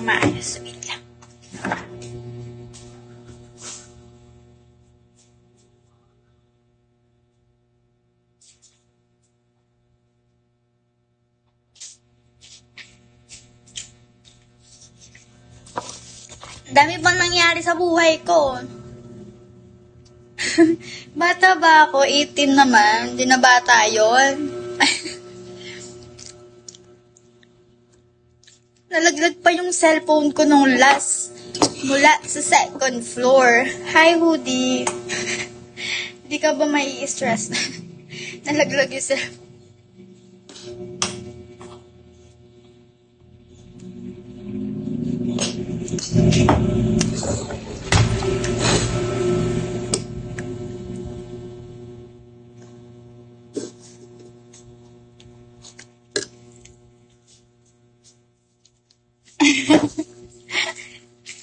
Maayos. Wait lang. Dami pang nangyari sa buhay ko. Bata ba ako? 18 naman. Hindi na bata yun. Nalaglag pa yung cellphone ko nung last. Mula sa second floor. Hi, Hoodie. Hindi ka ba may stress? Nalaglag yung cellphone.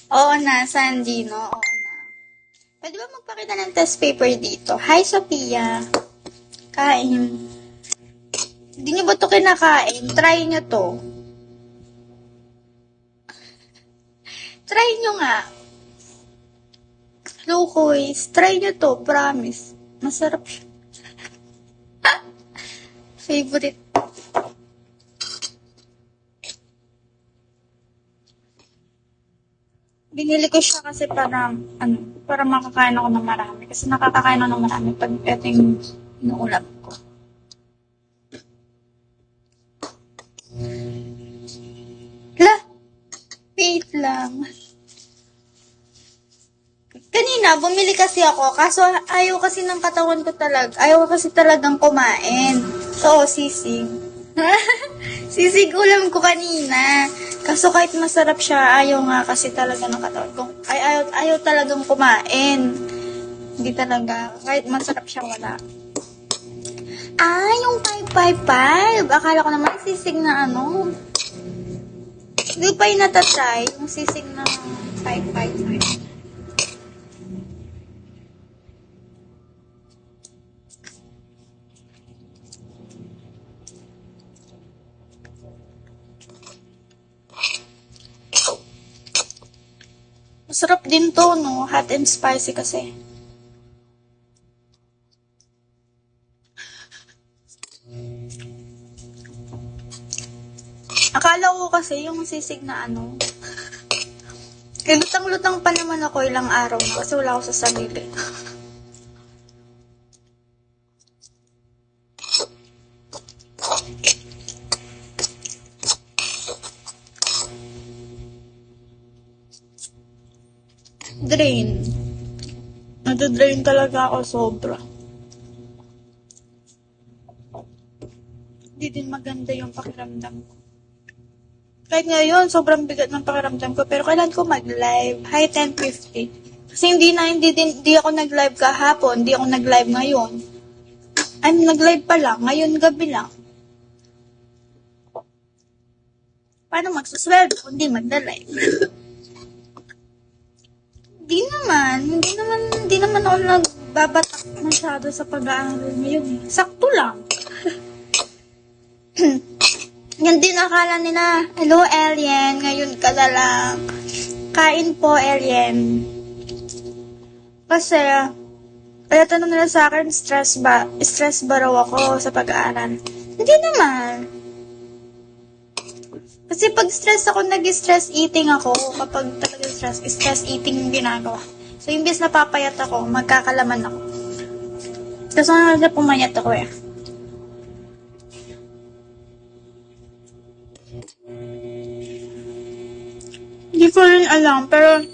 Oo na, Sandy, no? Oo na. Pwede ba magpakita ng test paper dito? Hi, Sophia. Kain. Hindi niyo ba ito kinakain? Try niyo to. Try niyo nga. Hello, Kois. Try niyo to, promise. Masarap siya. Favorite. Binili ko siya kasi para makakain ako ng marami. Kasi nakakakain ako ng marami pag ito yung inuulap ko. Hala! Wait lang. Kanina, bumili kasi ako. Kaso ayaw kasi ng katawan ko talaga. Ayaw kasi talagang kumain. So, sisig. Sisig ulam ko kanina. Kaso kahit masarap siya, ayaw nga kasi talaga ng katawan ko. Ayaw talagang kumain. Hindi talaga. Kahit masarap siya, wala. Ah, yung 555. Akala ko naman sisig na ano. Hindi pa yung natatry. Yung sisig na 555. Masarap din to, no? Hot and spicy kasi. Akala ko kasi yung sisig na ano. Lutang-lutang pa naman ako ilang araw na kasi wala ako sa sarili. Drain. Nadadrain talaga ako sobra. Hindi din maganda yung pakiramdam ko. Kahit ngayon, sobrang bigat ng pakiramdam ko. Pero kailan ko mag-live? Hi, 10:50. Kasi hindi ako nag-live kahapon. Hindi ako nag-live ngayon. I'm nag-live pa lang. Ngayon gabi lang. Paano magsusweldo kung di mag-live? Hindi naman ako nagbabatak masyado sa pag-aaral ngayon. Sakto lang. Yan din akala nila, hello alien, ngayon ka na lang. Kain po, alien. Kasi, kaya tanong nila sa akin, stress ba raw ako sa pag-aaral? Hindi naman. Kasi pag stress ako, nag-stress eating ako. Kapag talaga stress eating yung ginagawa. So, imbes na papayat ako, magkakalaman ako. Kasi na pumayat ako eh. Hindi ko rin alam, pero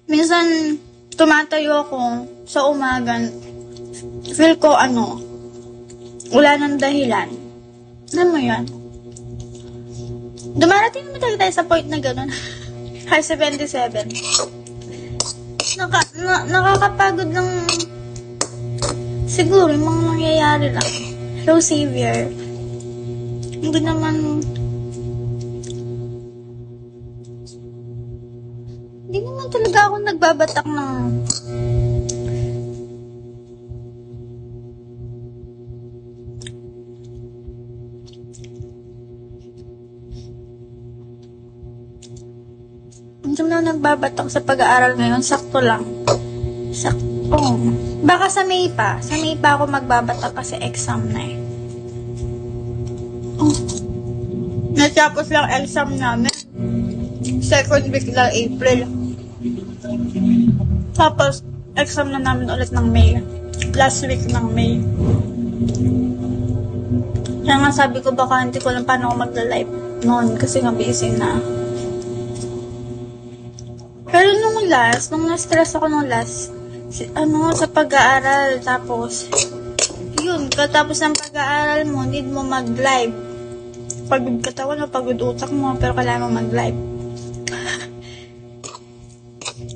minsan tumatayo ako sa umaga. Feel ko wala nang dahilan. Alam mo yan? Dumarating naman tayo sa point na gano'n. High 77. Nakakapagod lang. Siguro, yung mga nangyayari lang. Hello, Savior. Hindi naman talaga ako nagbabatak ng Hindi mo na nagbabatak sa pag-aaral ngayon. Sakto lang. Sakto. Baka sa May pa. Sa May pa ako magbabatak kasi exam na eh. Oh. Natapos lang exam namin. Second week lang April. Tapos, exam na namin ulit ng May. Last week ng May. Kaya nga sabi ko baka hindi ko lang paano ako magla-live noon kasi nga busy na. Pero nung na-stress ako nung last, sa pag-aaral, tapos, yun, katapos ng pag-aaral mo, need mo mag-live. Pagod katawan mo, pagod utak mo, pero kailangan mo mag-live.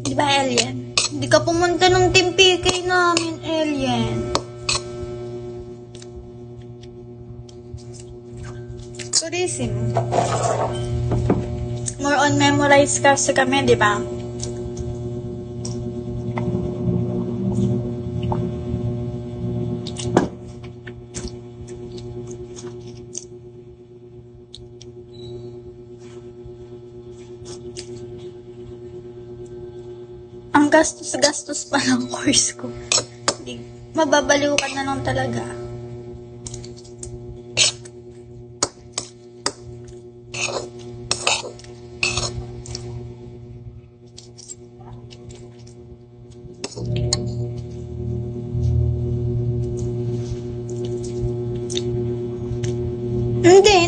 Di ba, Alien? Hindi ka pumunta ng Team PK namin, Alien. Tourism. More on memorize kasi kami, di ba? Ang gastos-gastos pa ng course ko. Mababaliw ka na lang talaga.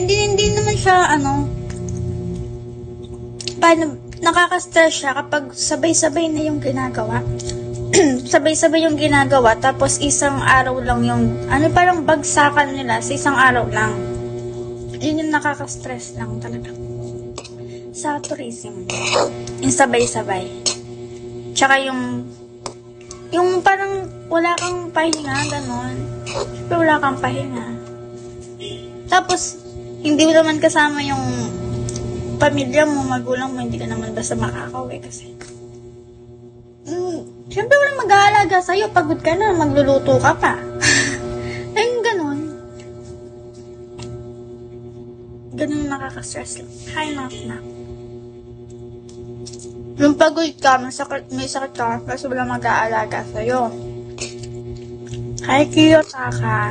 Hindi naman siya, nakaka-stress siya kapag sabay-sabay na yung ginagawa. Sabay-sabay yung ginagawa, tapos isang araw lang yung, parang bagsakan nila sa isang araw lang. Yun yung nakaka-stress lang talaga. Sa tourism. Yung sabay-sabay. Tsaka yung parang wala kang pahinga, ganon. Siyempre wala kang pahinga. Tapos, hindi mo naman kasama yung pamilya mo, magulang mo, hindi ka naman basta makakauwi kasi. Siyempre walang mag-aalaga sa'yo, pagod ka na, magluluto ka pa. Ayun, ganon. Ganon yung nakaka-stress lang. Hi, knock. Yung pagod ka, may sakit ka, kasi walang mag-aalaga sa'yo. Hi, Kiyotaka.